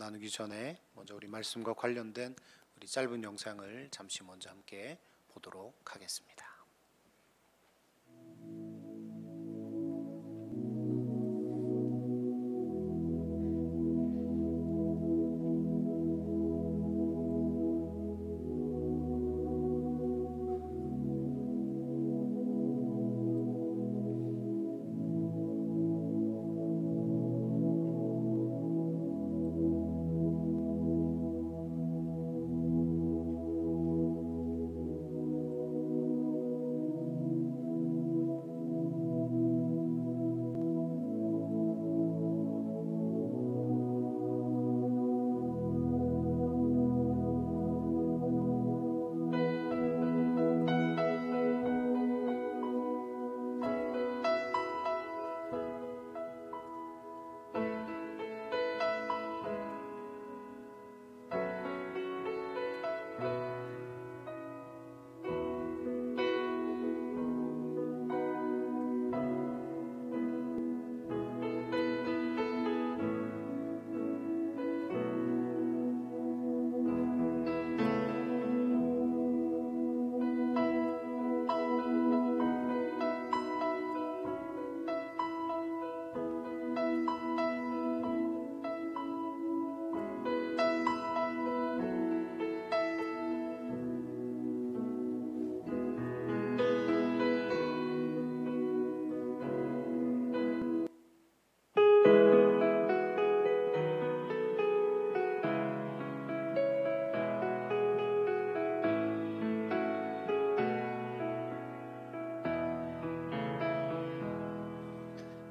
나누기 전에 먼저 우리 말씀과 관련된 우리 짧은 영상을 잠시 먼저 함께 보도록 하겠습니다.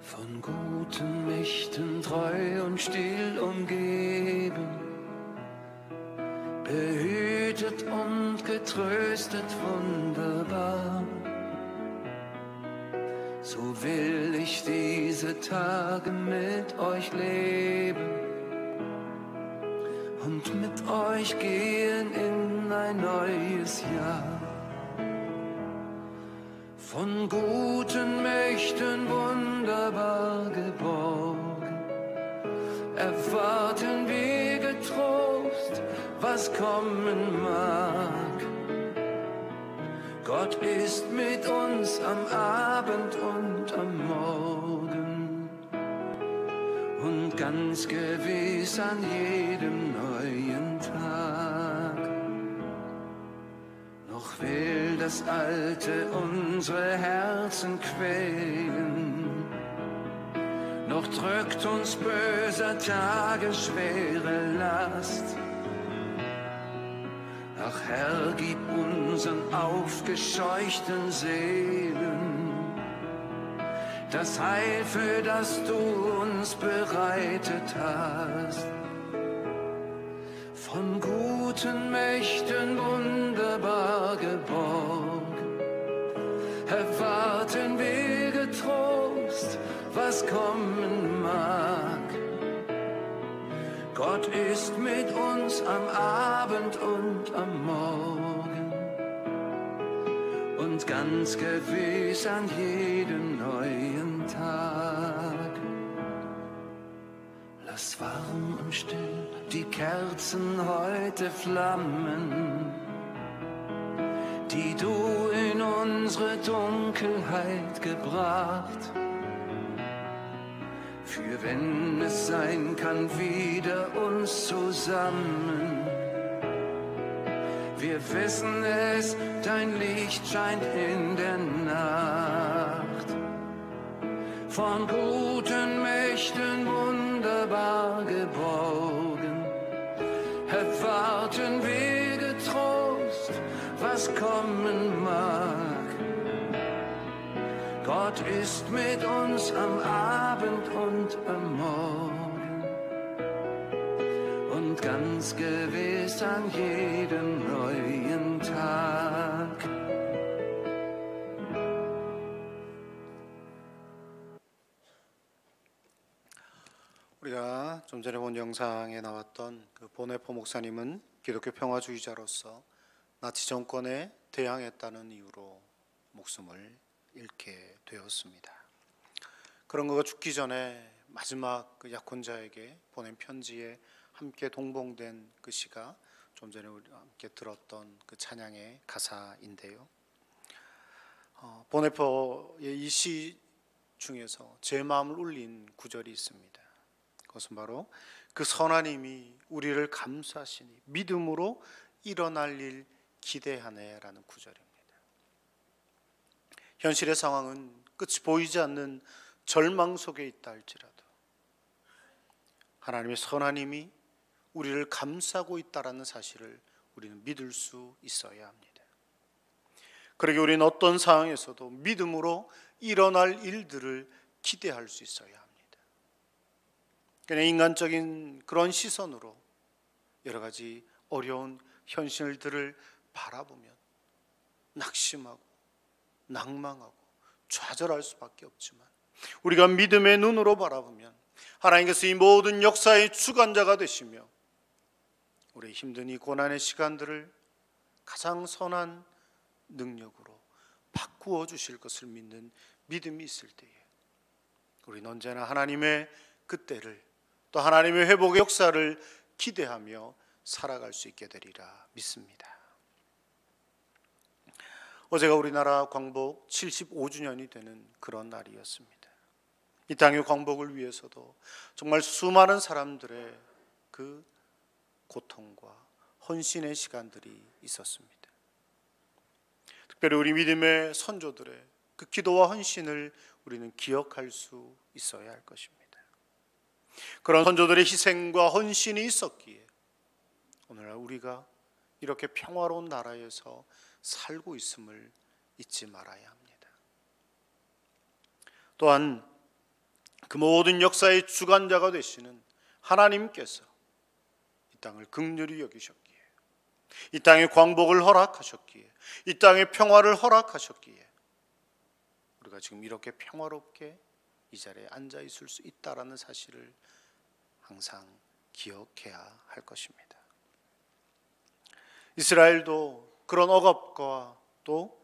Von guten Mächten treu und still umgeben, behütet und getröstet wunderbar. So will ich diese Tage mit euch leben und mit euch gehen in ein neues Jahr. Von guten Mächten wunderbar geborgen, erwarten wir getrost, was kommen mag. Gott ist mit uns am Abend und am Morgen und ganz gewiss an jedem neuen Tag. Noch will das Alte unsere Herzen quälen, noch drückt uns böser Tage schwere Last. Ach Herr, gib unseren aufgescheuchten Seelen das Heil, für das du uns bereitet hast. Von guten Mächten wunderbar geborgen, erwarten wir getrost, was kommen mag. Gott ist mit uns am Abend und am Morgen und ganz gewiss an jedem neuen Tag. Lass warm und still die Kerzen heute flammen, die du in unsere Dunkelheit gebracht. Für wenn es sein kann, wieder uns zusammen. Wir wissen es, dein Licht scheint in der Nacht. Von guten Mächten wunderbar geborgen, erwarten wir getrost, was kommen mag. Gott ist mit uns am Abend und am Morgen und ganz gewiss an jedem neuen Tag. 우리가 좀 전에 본 영상에 나왔던 그 보네포 목사님은 기독교 평화주의자로서 나치 정권에 대항했다는 이유로 목숨을 잃게 되었습니다. 그런 그가 죽기 전에 마지막 그 약혼자에게 보낸 편지에 함께 동봉된 그 시가 좀 전에 우리 함께 들었던 그 찬양의 가사인데요. 보네포의 이 시 중에서 제 마음을 울린 구절이 있습니다. 그것은 바로 그 선하님이 우리를 감싸시니 믿음으로 일어날 일 기대하네라는 구절입니다. 현실의 상황은 끝이 보이지 않는 절망 속에 있다 할지라도 하나님의 선하님이 우리를 감싸고 있다라는 사실을 우리는 믿을 수 있어야 합니다. 그러게 우리는 어떤 상황에서도 믿음으로 일어날 일들을 기대할 수 있어야 합니다. 그냥 인간적인 그런 시선으로 여러 가지 어려운 현실들을 바라보면 낙심하고 낭망하고 좌절할 수밖에 없지만, 우리가 믿음의 눈으로 바라보면 하나님께서 이 모든 역사의 주관자가 되시며 우리의 힘든 이 고난의 시간들을 가장 선한 능력으로 바꾸어 주실 것을 믿는 믿음이 있을 때에 우리는 언제나 하나님의 그 때를, 또 하나님의 회복의 역사를 기대하며 살아갈 수 있게 되리라 믿습니다. 어제가 우리나라 광복 75주년이 되는 그런 날이었습니다. 이 땅의 광복을 위해서도 정말 수많은 사람들의 그 고통과 헌신의 시간들이 있었습니다. 특별히 우리 믿음의 선조들의 그 기도와 헌신을 우리는 기억할 수 있어야 할 것입니다. 그런 선조들의 희생과 헌신이 있었기에 오늘날 우리가 이렇게 평화로운 나라에서 살고 있음을 잊지 말아야 합니다. 또한 그 모든 역사의 주관자가 되시는 하나님께서 이 땅을 긍휼히 여기셨기에, 이 땅의 광복을 허락하셨기에, 이 땅의 평화를 허락하셨기에 우리가 지금 이렇게 평화롭게 이 자리에 앉아 있을 수 있다라는 사실을 항상 기억해야 할 것입니다. 이스라엘도 그런 억압과 또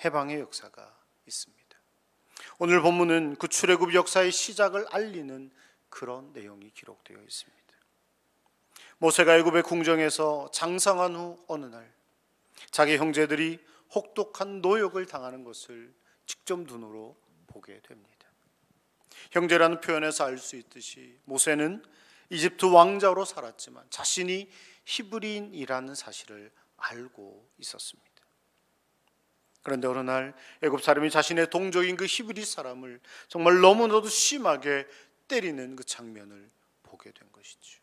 해방의 역사가 있습니다. 오늘 본문은 그 출애굽 역사의 시작을 알리는 그런 내용이 기록되어 있습니다. 모세가 애굽의 궁정에서 장성한 후 어느 날 자기 형제들이 혹독한 노역을 당하는 것을 직접 눈으로 보게 됩니다. 형제라는 표현에서 알 수 있듯이 모세는 이집트 왕자로 살았지만 자신이 히브리인이라는 사실을 알고 있었습니다. 그런데 어느 날 애굽 사람이 자신의 동족인 그 히브리 사람을 정말 너무나도 심하게 때리는 그 장면을 보게 된 것이죠.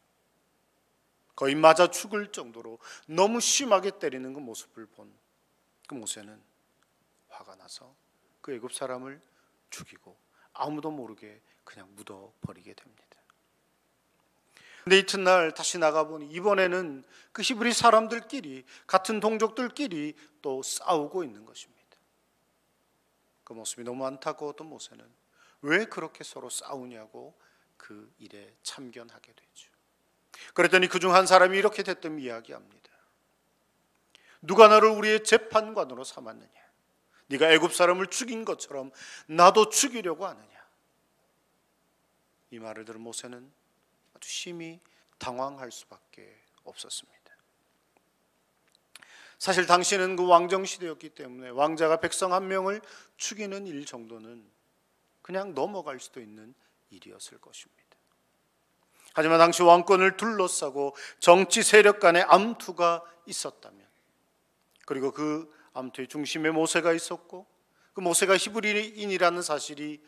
거의 맞아 죽을 정도로 너무 심하게 때리는 그 모습을 본 그 모세는 화가 나서 그 애굽 사람을 죽이고 아무도 모르게 그냥 묻어버리게 됩니다. 근데 이튿날 다시 나가보니 이번에는 그 히브리 사람들끼리, 같은 동족들끼리 또 싸우고 있는 것입니다. 그 모습이 너무 안타까웠던 모세는 왜 그렇게 서로 싸우냐고 그 일에 참견하게 되죠. 그랬더니 그중 한 사람이 이렇게 대뜸 이야기합니다. 누가 나를 우리의 재판관으로 삼았느냐? 네가 애굽 사람을 죽인 것처럼 나도 죽이려고 하느냐? 이 말을 들은 모세는 아주 심히 당황할 수밖에 없었습니다. 사실 당시는 그 왕정 시대였기 때문에 왕자가 백성 한 명을 죽이는 일 정도는 그냥 넘어갈 수도 있는 일이었을 것입니다. 하지만 당시 왕권을 둘러싸고 정치 세력 간의 암투가 있었다면, 그리고 그 암투의 중심에 모세가 있었고 그 모세가 히브리인이라는 사실이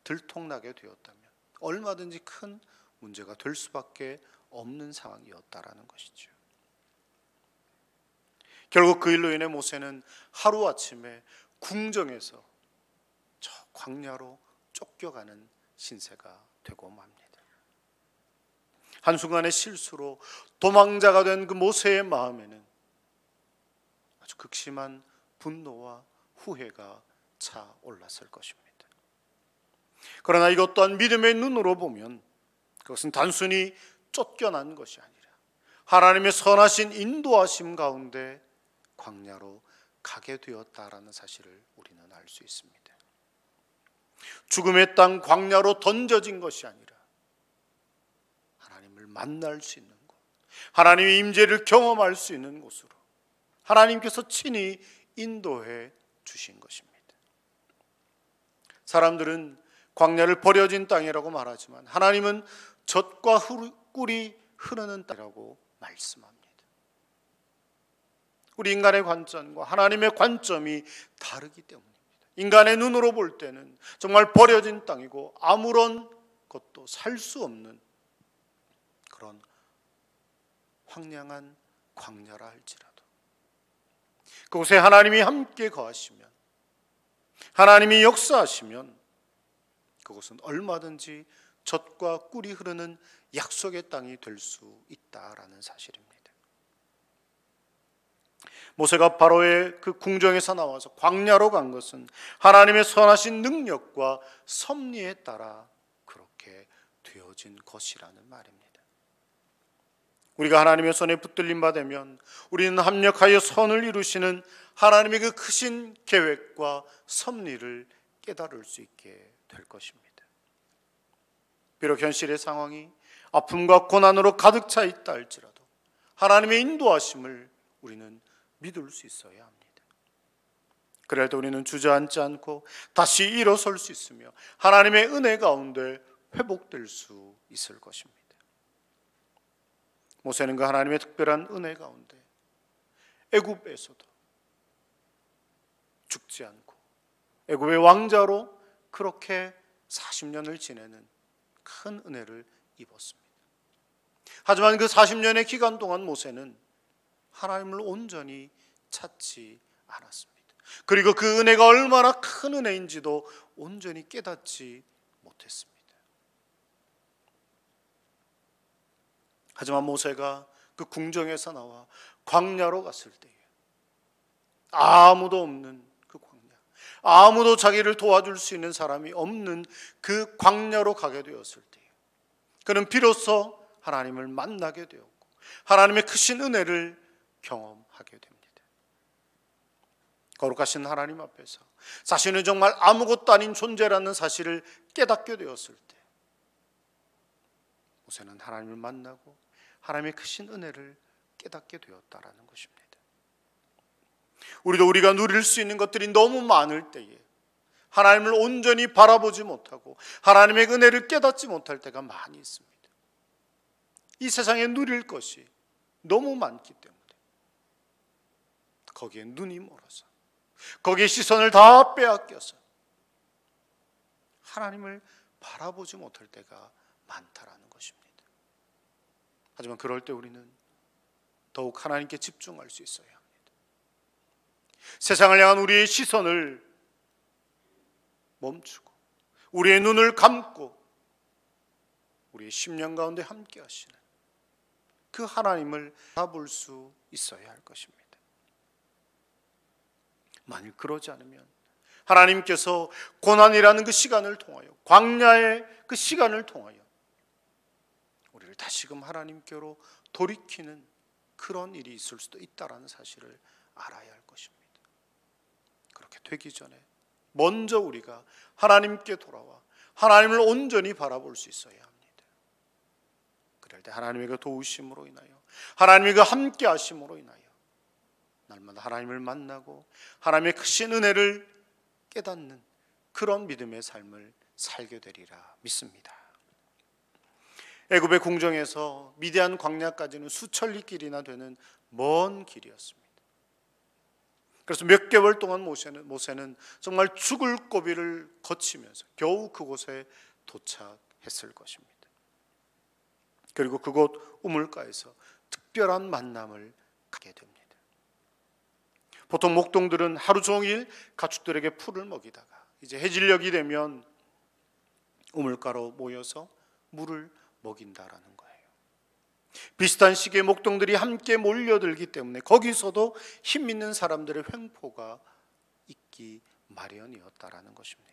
들통나게 되었다면 얼마든지 큰 문제가 될 수밖에 없는 상황이었다라는 것이죠. 결국 그 일로 인해 모세는 하루아침에 궁정에서 저 광야로 쫓겨가는 신세가 되고 맙니다. 한순간의 실수로 도망자가 된 그 모세의 마음에는 아주 극심한 분노와 후회가 차올랐을 것입니다. 그러나 이것 또한 믿음의 눈으로 보면 그것은 단순히 쫓겨난 것이 아니라 하나님의 선하신 인도하심 가운데 광야로 가게 되었다라는 사실을 우리는 알 수 있습니다. 죽음의 땅 광야로 던져진 것이 아니라 하나님을 만날 수 있는 곳, 하나님의 임재를 경험할 수 있는 곳으로 하나님께서 친히 인도해 주신 것입니다. 사람들은 광야를 버려진 땅이라고 말하지만 하나님은 젖과 꿀이 흐르는 땅이라고 말씀합니다. 우리 인간의 관점과 하나님의 관점이 다르기 때문입니다. 인간의 눈으로 볼 때는 정말 버려진 땅이고 아무런 것도 살 수 없는 그런 황량한 광야라 할지라도 그곳에 하나님이 함께 거하시면, 하나님이 역사하시면 그곳은 얼마든지 젖과 꿀이 흐르는 약속의 땅이 될 수 있다라는 사실입니다. 모세가 바로의 그 궁정에서 나와서 광야로 간 것은 하나님의 선하신 능력과 섭리에 따라 그렇게 되어진 것이라는 말입니다. 우리가 하나님의 손에 붙들림 받으면 우리는 합력하여 선을 이루시는 하나님의 그 크신 계획과 섭리를 깨달을 수 있게 될 것입니다. 비록 현실의 상황이 아픔과 고난으로 가득 차 있다 할지라도 하나님의 인도하심을 우리는 믿을 수 있어야 합니다. 그래도 우리는 주저앉지 않고 다시 일어설 수 있으며 하나님의 은혜 가운데 회복될 수 있을 것입니다. 모세는 그 하나님의 특별한 은혜 가운데 애굽에서도 죽지 않고 애굽의 왕자로 그렇게 40년을 지내는 큰 은혜를 입었습니다. 하지만 그 40년의 기간 동안 모세는 하나님을 온전히 찾지 않았습니다. 그리고 그 은혜가 얼마나 큰 은혜인지도 온전히 깨닫지 못했습니다. 하지만 모세가 그 궁정에서 나와 광야로 갔을 때에 아무도 없는 그 광야, 아무도 자기를 도와줄 수 있는 사람이 없는 그 광야로 가게 되었을 때에 그는 비로소 하나님을 만나게 되었고 하나님의 크신 은혜를 경험하게 됩니다. 거룩하신 하나님 앞에서 자신은 정말 아무것도 아닌 존재라는 사실을 깨닫게 되었을 때 모세는 하나님을 만나고 하나님의 크신 은혜를 깨닫게 되었다라는 것입니다. 우리도 우리가 누릴 수 있는 것들이 너무 많을 때에 하나님을 온전히 바라보지 못하고 하나님의 은혜를 깨닫지 못할 때가 많이 있습니다. 이 세상에 누릴 것이 너무 많기 때문에 거기에 눈이 멀어서 거기에 시선을 다 빼앗겨서 하나님을 바라보지 못할 때가 많다라는 것입니다. 하지만 그럴 때 우리는 더욱 하나님께 집중할 수 있어야 합니다. 세상을 향한 우리의 시선을 멈추고 우리의 눈을 감고 우리의 심령 가운데 함께 하시는 그 하나님을 바라볼 수 있어야 할 것입니다. 만일 그러지 않으면 하나님께서 고난이라는 그 시간을 통하여 광야의 그 시간을 통하여 우리를 다시금 하나님께로 돌이키는 그런 일이 있을 수도 있다라는 사실을 알아야 할 것입니다. 그렇게 되기 전에 먼저 우리가 하나님께 돌아와 하나님을 온전히 바라볼 수 있어야 합니다. 그럴 때 하나님의 그 도우심으로 인하여 하나님의 그 함께 하심으로 인하여 날마다 하나님을 만나고 하나님의 크신 은혜를 깨닫는 그런 믿음의 삶을 살게 되리라 믿습니다. 애굽의 궁정에서 미디안 광야까지는 수천리 길이나 되는 먼 길이었습니다. 그래서 몇 개월 동안 모세는 정말 죽을 고비를 거치면서 겨우 그곳에 도착했을 것입니다. 그리고 그곳 우물가에서 특별한 만남을 갖게 됩니다. 보통 목동들은 하루 종일 가축들에게 풀을 먹이다가 이제 해질녘이 되면 우물가로 모여서 물을 먹인다라는 거예요. 비슷한 시기에 목동들이 함께 몰려들기 때문에 거기서도 힘 있는 사람들의 횡포가 있기 마련이었다라는 것입니다.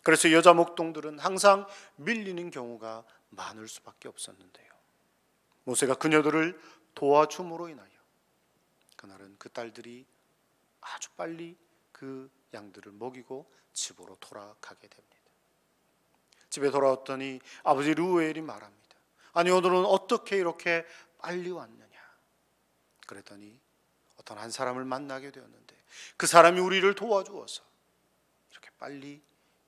그래서 여자 목동들은 항상 밀리는 경우가 많을 수밖에 없었는데요. 모세가 그녀들을 도와줌으로 인하여 그날은 그 딸들이 아주 빨리 그 양들을 먹이고 집으로 돌아가게 됩니다. 집에 돌아왔더니 아버지 르우엘이 말합니다. 아니, 오늘은 어떻게 이렇게 빨리 왔느냐? 그랬더니 어떤 한 사람을 만나게 되었는데 그 사람이 우리를 도와주어서 이렇게 빨리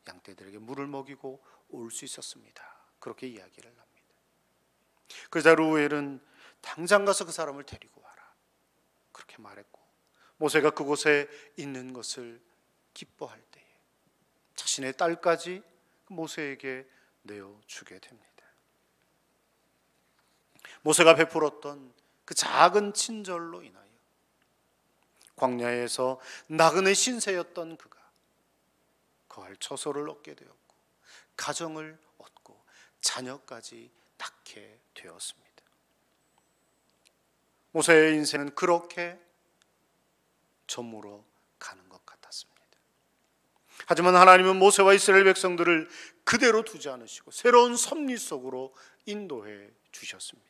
양떼들에게 물을 먹이고 올 수 있었습니다. 그렇게 이야기를 합니다. 그러자 르우엘은 당장 가서 그 사람을 데리고 와라, 그렇게 말했고, 모세가 그곳에 있는 것을 기뻐할 때에 자신의 딸까지 모세에게 내어주게 됩니다. 모세가 베풀었던 그 작은 친절로 인하여 광야에서 나그네 신세였던 그가 거할 처소를 얻게 되었고 가정을 얻고 자녀까지 낳게 되었습니다. 모세의 인생은 그렇게 저물어 가는 것 같았습니다. 하지만 하나님은 모세와 이스라엘 백성들을 그대로 두지 않으시고 새로운 섭리 속으로 인도해 주셨습니다.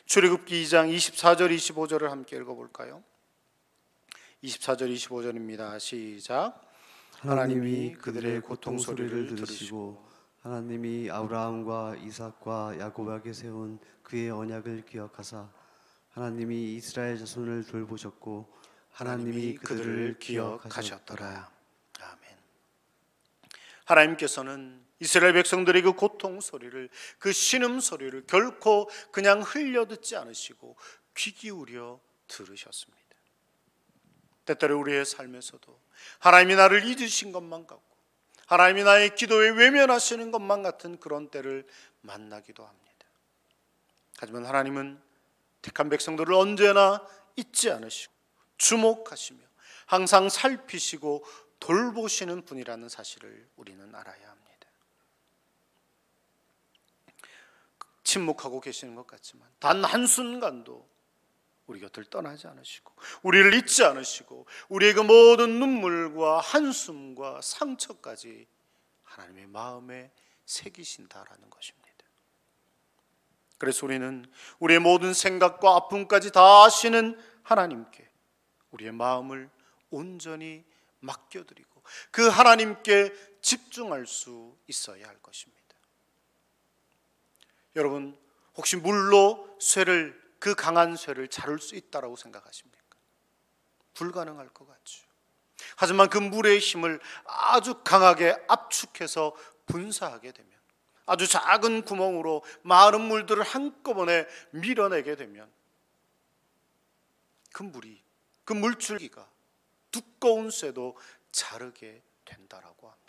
출애굽기 2장 24절 25절을 함께 읽어볼까요? 24절 25절입니다. 시작. 하나님이 그들의 고통 소리를 들으시고 하나님이 아브라함과 이삭과 야곱에게 세운 그의 언약을 기억하사 하나님이 이스라엘 자손을 돌보셨고 하나님이 그들을 기억하셨더라. 아멘. 하나님께서는 이스라엘 백성들의 그 고통 소리를, 그 신음 소리를 결코 그냥 흘려 듣지 않으시고 귀 기울여 들으셨습니다. 때때로 우리의 삶에서도 하나님이 나를 잊으신 것만 같고 하나님이 나의 기도에 외면하시는 것만 같은 그런 때를 만나기도 합니다. 하지만 하나님은 택한 백성들을 언제나 잊지 않으시고 주목하시며 항상 살피시고 돌보시는 분이라는 사실을 우리는 알아야 합니다. 침묵하고 계시는 것 같지만 단 한순간도 우리 곁을 떠나지 않으시고 우리를 잊지 않으시고 우리의 그 모든 눈물과 한숨과 상처까지 하나님의 마음에 새기신다라는 것입니다. 그래서 우리는 우리의 모든 생각과 아픔까지 다 아시는 하나님께 우리의 마음을 온전히 맡겨드리고 그 하나님께 집중할 수 있어야 할 것입니다. 여러분, 혹시 물로 그 강한 쇠를 자를 수 있다라고 생각하십니까? 불가능할 것 같죠. 하지만 그 물의 힘을 아주 강하게 압축해서 분사하게 되면, 아주 작은 구멍으로 많은 물들을 한꺼번에 밀어내게 되면 그 물줄기가 두꺼운 쇠도 자르게 된다라고 합니다.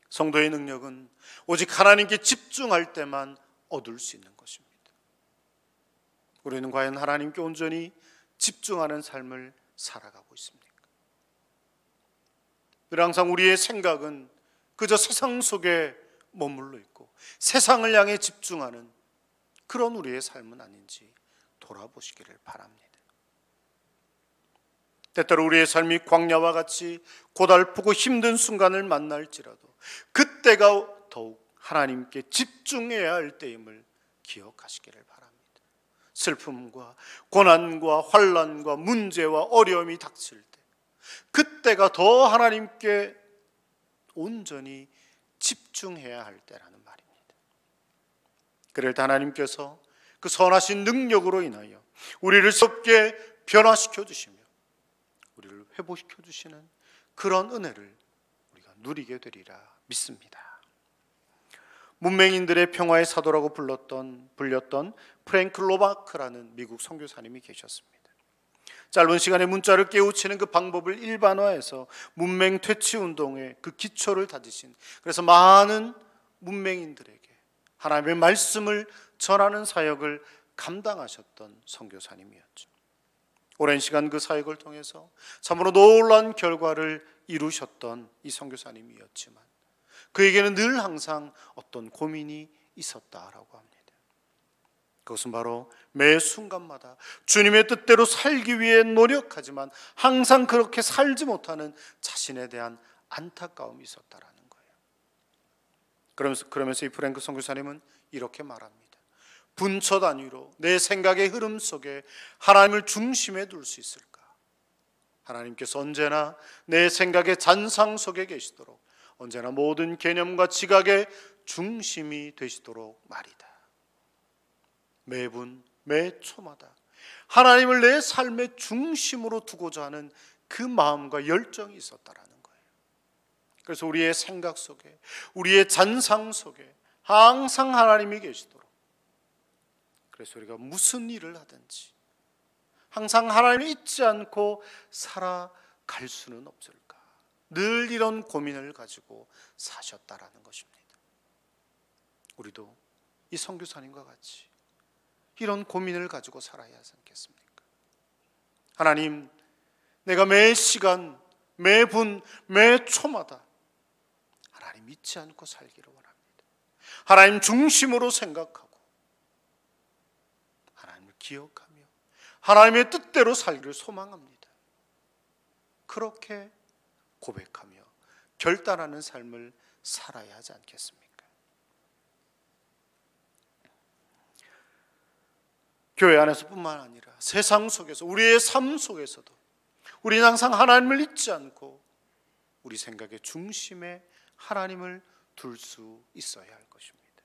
성도의 능력은 오직 하나님께 집중할 때만 얻을 수 있는 것입니다. 우리는 과연 하나님께 온전히 집중하는 삶을 살아가고 있습니까? 늘 항상 우리의 생각은 그저 세상 속에 머물러 있고 세상을 향해 집중하는 그런 우리의 삶은 아닌지 돌아보시기를 바랍니다. 때때로 우리의 삶이 광야와 같이 고달프고 힘든 순간을 만날지라도 그때가 더욱 하나님께 집중해야 할 때임을 기억하시기를 바랍니다. 슬픔과 고난과 환난과 문제와 어려움이 닥칠 때 그때가 더 하나님께 온전히 집중해야 할 때라는 말입니다. 그럴 때 하나님께서 그 선하신 능력으로 인하여 우리를 새롭게 변화시켜 주시며 우리를 회복시켜 주시는 그런 은혜를 우리가 누리게 되리라 믿습니다. 문맹인들의 평화의 사도라고 불렸던 프랭크 로바크라는 미국 선교사님이 계셨습니다. 짧은 시간에 문자를 깨우치는 그 방법을 일반화해서 문맹 퇴치 운동의 그 기초를 다지신, 그래서 많은 문맹인들에게 하나님의 말씀을 전하는 사역을 감당하셨던 선교사님이었죠. 오랜 시간 그 사역을 통해서 참으로 놀라운 결과를 이루셨던 이 선교사님이었지만 그에게는 늘 항상 어떤 고민이 있었다라고 합니다. 그것은 바로 매 순간마다 주님의 뜻대로 살기 위해 노력하지만 항상 그렇게 살지 못하는 자신에 대한 안타까움이 있었다라는 거예요. 그러면서 이 프랭크 선교사님은 이렇게 말합니다. 분초 단위로 내 생각의 흐름 속에 하나님을 중심에 둘 수 있을까? 하나님께서 언제나 내 생각의 잔상 속에 계시도록, 언제나 모든 개념과 지각의 중심이 되시도록 말이다. 매분 매 초마다 하나님을 내 삶의 중심으로 두고자 하는 그 마음과 열정이 있었다라는 거예요. 그래서 우리의 생각 속에, 우리의 잔상 속에 항상 하나님이 계시도록, 그래서 우리가 무슨 일을 하든지 항상 하나님을 잊지 않고 살아갈 수는 없을까, 늘 이런 고민을 가지고 사셨다라는 것입니다. 우리도 이 선교사님과 같이 이런 고민을 가지고 살아야 하지 않겠습니까? 하나님, 내가 매 시간, 매 분, 매 초마다 하나님 잊지 않고 살기를 원합니다. 하나님 중심으로 생각하고 하나님을 기억하며 하나님의 뜻대로 살기를 소망합니다. 그렇게 고백하며 결단하는 삶을 살아야 하지 않겠습니까? 교회 안에서뿐만 아니라 세상 속에서, 우리의 삶 속에서도 우리는 항상 하나님을 잊지 않고 우리 생각의 중심에 하나님을 둘 수 있어야 할 것입니다.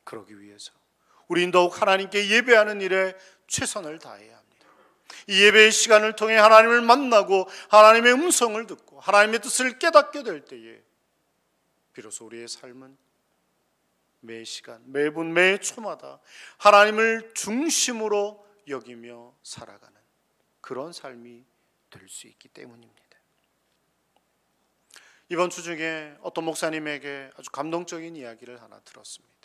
그러기 위해서 우리는 더욱 하나님께 예배하는 일에 최선을 다해야 합니다. 이 예배의 시간을 통해 하나님을 만나고 하나님의 음성을 듣고 하나님의 뜻을 깨닫게 될 때에 비로소 우리의 삶은 매 시간, 매분, 매 초마다 하나님을 중심으로 여기며 살아가는 그런 삶이 될 수 있기 때문입니다. 이번 주 중에 어떤 목사님에게 아주 감동적인 이야기를 하나 들었습니다.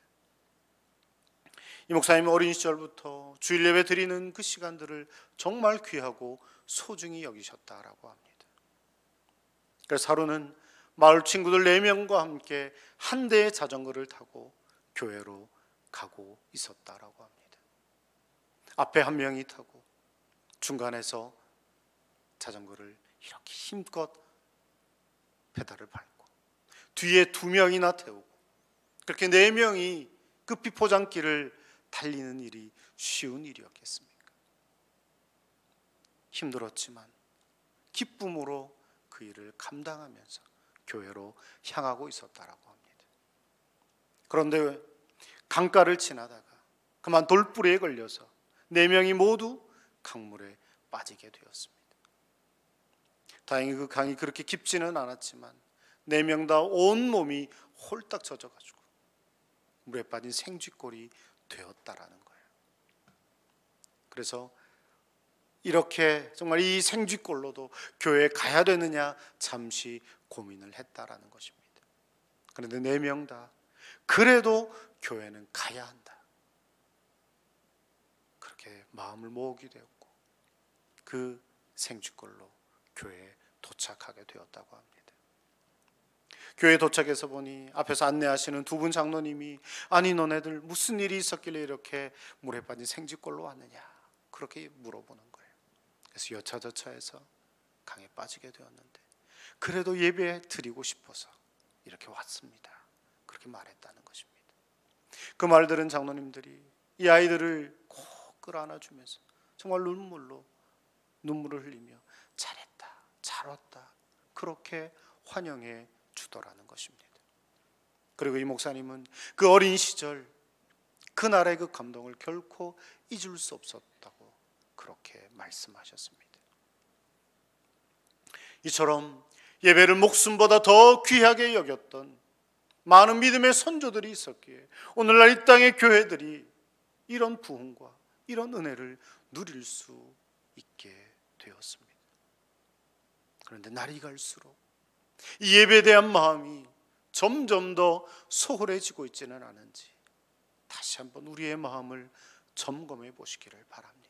이 목사님은 어린 시절부터 주일 예배 드리는 그 시간들을 정말 귀하고 소중히 여기셨다라고 합니다. 그래서 하루는 마을 친구들 4명과 함께 한 대의 자전거를 타고 교회로 가고 있었다라고 합니다. 앞에 한 명이 타고 중간에서 자전거를 이렇게 힘껏 페달을 밟고 뒤에 2명이나 태우고, 그렇게 4명이 그 비포장길을 달리는 일이 쉬운 일이었겠습니까? 힘들었지만 기쁨으로 그 일을 감당하면서 교회로 향하고 있었다라고 합니다. 그런데 강가를 지나다가 그만 돌부리에 걸려서 4명이 모두 강물에 빠지게 되었습니다. 다행히 그 강이 그렇게 깊지는 않았지만 4명 다 온몸이 홀딱 젖어가지고 물에 빠진 생쥐꼴이 되었다라는 거예요. 그래서 이렇게 정말 이 생쥐꼴로도 교회에 가야 되느냐 잠시 고민을 했다라는 것입니다. 그런데 4명 다 그래도 교회는 가야 한다, 그렇게 마음을 모으게 되었고 그 생쥐꼴로 교회에 도착하게 되었다고 합니다. 교회에 도착해서 보니 앞에서 안내하시는 2분 장로님이 아니 너네들 무슨 일이 있었길래 이렇게 물에 빠진 생쥐꼴로 왔느냐 그렇게 물어보는 거예요. 그래서 여차저차해서 강에 빠지게 되었는데 그래도 예배 드리고 싶어서 이렇게 왔습니다, 그렇게 말했다는 것입니다. 그 말 들은 장로님들이 이 아이들을 꼭 끌어안아주면서 정말 눈물을 흘리며 잘했다, 잘 왔다, 그렇게 환영해 주더라는 것입니다. 그리고 이 목사님은 그 어린 시절 그날의 그 감동을 결코 잊을 수 없었다고 그렇게 말씀하셨습니다. 이처럼 예배를 목숨보다 더 귀하게 여겼던 많은 믿음의 선조들이 있었기에 오늘날 이 땅의 교회들이 이런 부흥과 이런 은혜를 누릴 수 있게 되었습니다. 그런데 날이 갈수록 이 예배에 대한 마음이 점점 더 소홀해지고 있지는 않은지 다시 한번 우리의 마음을 점검해 보시기를 바랍니다.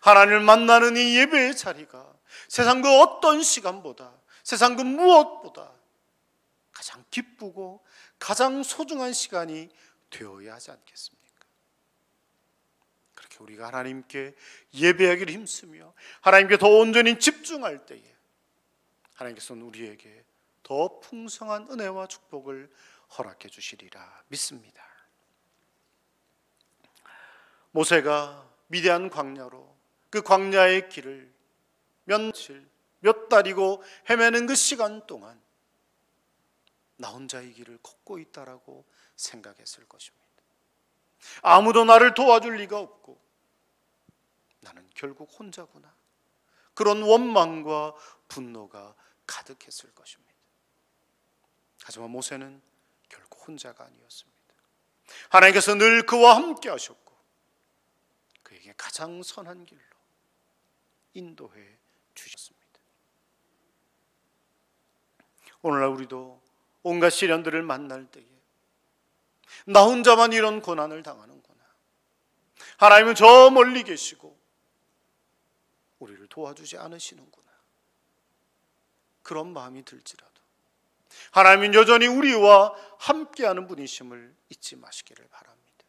하나님을 만나는 이 예배의 자리가 세상 그 어떤 시간보다, 세상 그 무엇보다 가장 기쁘고 가장 소중한 시간이 되어야 하지 않겠습니까? 그렇게 우리가 하나님께 예배하기를 힘쓰며 하나님께 더 온전히 집중할 때에 하나님께서는 우리에게 더 풍성한 은혜와 축복을 허락해 주시리라 믿습니다. 모세가 미디안 광야로 그 광야의 길을 며칠, 몇 달이고 헤매는 그 시간 동안 나 혼자 이 길을 걷고 있다라고 생각했을 것입니다. 아무도 나를 도와줄 리가 없고 나는 결국 혼자구나. 그런 원망과 분노가 가득했을 것입니다. 하지만 모세는 결국 혼자가 아니었습니다. 하나님께서 늘 그와 함께 하셨고 그에게 가장 선한 길로 인도해 주셨습니다. 오늘날 우리도 온갖 시련들을 만날 때에 나 혼자만 이런 고난을 당하는구나, 하나님은 저 멀리 계시고 우리를 도와주지 않으시는구나, 그런 마음이 들지라도 하나님은 여전히 우리와 함께하는 분이심을 잊지 마시기를 바랍니다.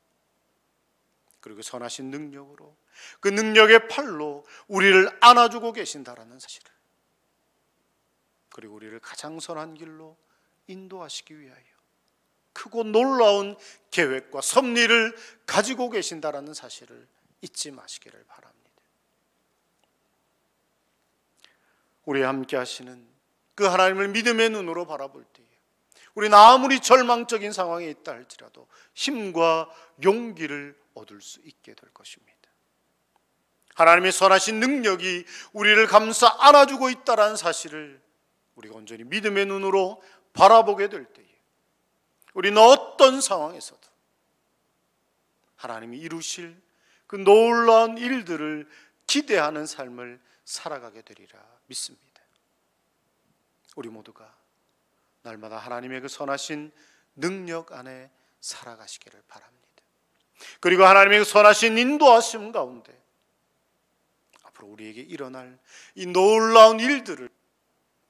그리고 선하신 능력으로 그 능력의 팔로 우리를 안아주고 계신다라는 사실을, 그리고 우리를 가장 선한 길로 인도하시기 위하여 크고 놀라운 계획과 섭리를 가지고 계신다라는 사실을 잊지 마시기를 바랍니다. 우리와 함께 하시는 그 하나님을 믿음의 눈으로 바라볼 때에 우리는 아무리 절망적인 상황에 있다 할지라도 힘과 용기를 얻을 수 있게 될 것입니다. 하나님의 선하신 능력이 우리를 감싸 안아주고 있다는 사실을 우리가 온전히 믿음의 눈으로 바라보게 될 때에 우리는 어떤 상황에서도 하나님이 이루실 그 놀라운 일들을 기대하는 삶을 살아가게 되리라 믿습니다. 우리 모두가 날마다 하나님의 그 선하신 능력 안에 살아가시기를 바랍니다. 그리고 하나님의 그 선하신 인도하심 가운데 앞으로 우리에게 일어날 이 놀라운 일들을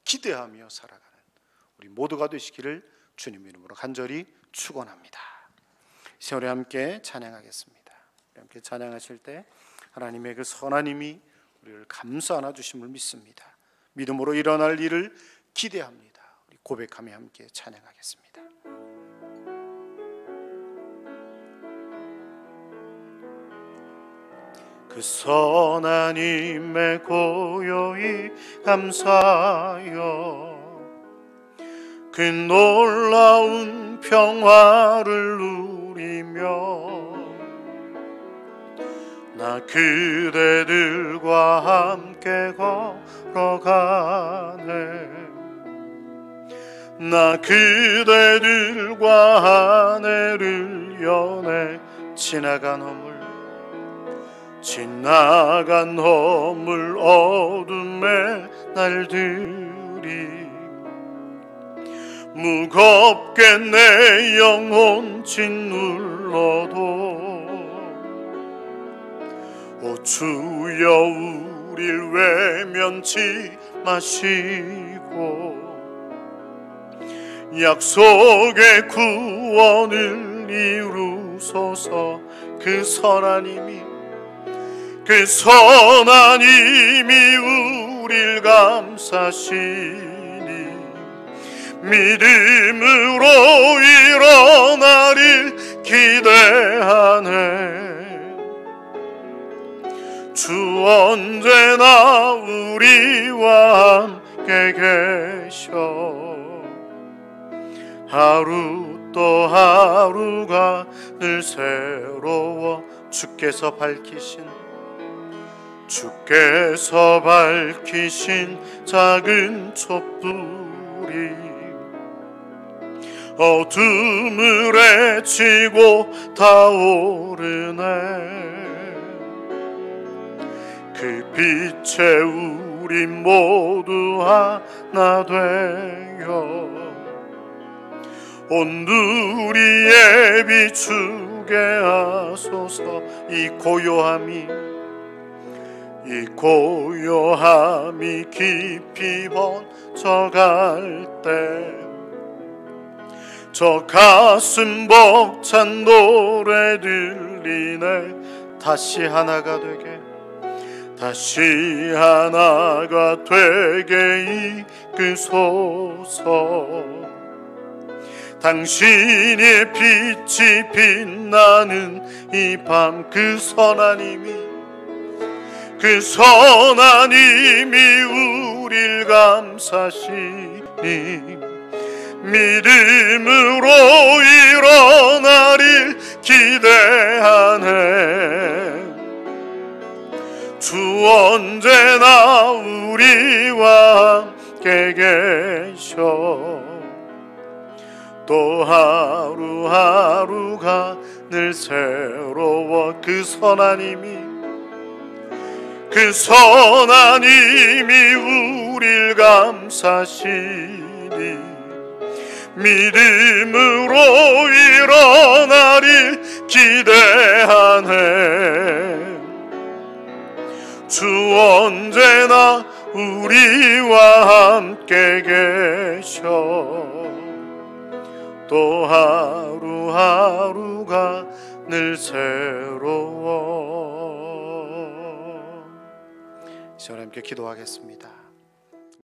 기대하며 살아가는 우리 모두가 되시기를 주님 이름으로 간절히 축원합니다. 이 시간에 함께 찬양하겠습니다. 함께 찬양하실 때 하나님의 그 선한 힘이 우리를 감싸 안아 주심을 믿습니다. 믿음으로 일어날 일을 기대합니다. 우리 고백하며 함께 찬양하겠습니다. 그 선한 힘에 고요히 감사하여 그 놀라운 평화를 누리며 나 그대들과 함께 걸어가네. 나 그대들과 하늘을 여네. 지나간 허물 어둠의 날들이 무겁게 내 영혼 짓눌러도 오 주여 우릴 외면치 마시고 약속의 구원을 이루소서. 그 선한 힘이 우릴 감싸시니 믿음으로 일어나릴 기대하네. 주 언제나 우리와 함께 계셔. 하루 또 하루가 늘 새로워. 주께서 밝히신 작은 촛불이 어둠을 헤치고 타오르네. 그 빛에 우리 모두 하나 되어 온누리에 비추게 하소서. 이 고요함이 깊이 번져갈 때 저 가슴 벅찬 노래 들리네. 다시 하나가 되게 이끄소서. 당신의 빛이 빛나는 이 밤 그 선한 그 선한 힘이 우릴 감싸시니 믿음으로 일어나릴 기대하네. 주 언제나 우리와 함께 계셔. 또 하루하루가 늘 새로워. 그 선한 힘이 우릴 감싸시니 믿음으로 일어나릴 기대하네. 주 언제나 우리와 함께 계셔. 또 하루하루가 늘 새로워. 이 시간 함께 기도하겠습니다.